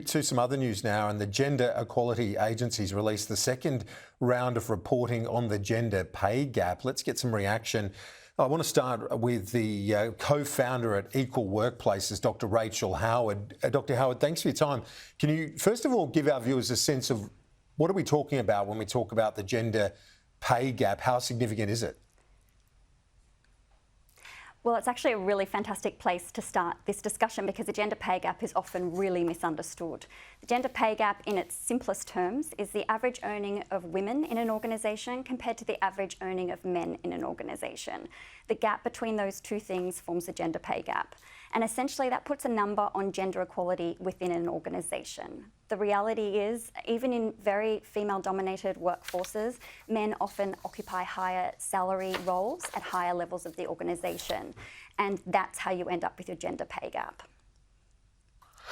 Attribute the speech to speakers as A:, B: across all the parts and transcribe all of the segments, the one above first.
A: To some other news now, and the Gender Equality Agency's released the second round of reporting on the gender pay gap. Let's get some reaction. I want to start with the co-founder at Equal Workplaces, Dr. Rachel Howard. Dr. Howard, thanks for your time. Can you first of all give our viewers a sense of what are we talking about when we talk about the gender pay gap? How significant is it?
B: Well, it's actually a really fantastic place to start this discussion because the gender pay gap is often really misunderstood. The gender pay gap, in its simplest terms, is the average earning of women in an organisation compared to the average earning of men in an organisation. The gap between those two things forms the gender pay gap. And essentially that puts a number on gender equality within an organisation. The reality is, even in very female-dominated workforces, men often occupy higher salary roles at higher levels of the organisation. And that's how you end up with your gender pay gap.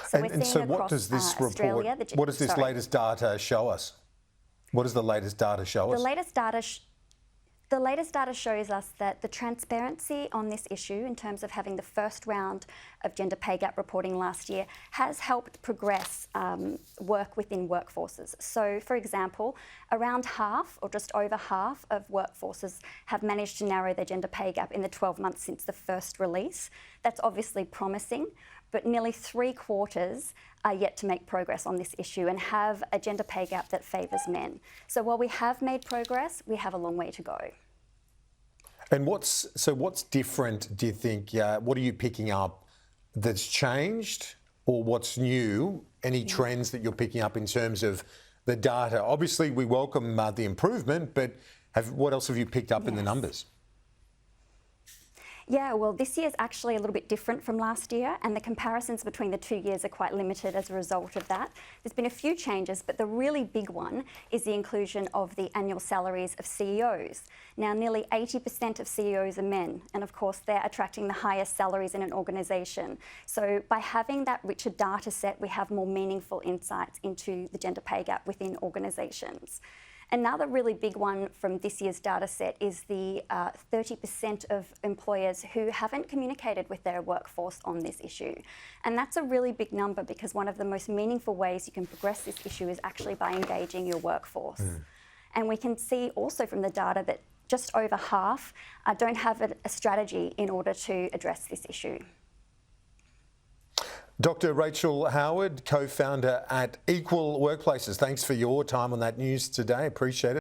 B: So
A: what does this report, what does this latest data show us? What does the latest data show us?
B: The latest data shows us that the transparency on this issue, in terms of having the first round of gender pay gap reporting last year, has helped progress work within workforces. So, for example, around half, or just over half, of workforces have managed to narrow their gender pay gap in the 12 months since the first release. That's obviously promising, but nearly 3/4 are yet to make progress on this issue and have a gender pay gap that favours men. So while we have made progress, we have a long way to go.
A: And what's different, do you think? What are you picking up that's changed, or what's new? Any trends that you're picking up in terms of the data? Obviously, we welcome the improvement, but what else have you picked up in the numbers?
B: Yeah, well, this year is actually a little bit different from last year, and the comparisons between the 2 years are quite limited as a result of that. There's been a few changes, but the really big one is the inclusion of the annual salaries of CEOs. Now, nearly 80% of CEOs are men, and of course, they're attracting the highest salaries in an organisation. So by having that richer data set, we have more meaningful insights into the gender pay gap within organisations. Another really big one from this year's data set is the 30% of employers who haven't communicated with their workforce on this issue. And that's a really big number because one of the most meaningful ways you can progress this issue is actually by engaging your workforce. And we can see also from the data that just over half don't have a strategy in order to address this issue.
A: Dr. Rachel Howard, co-founder at Equal Workplaces. Thanks for your time on that news today. Appreciate it.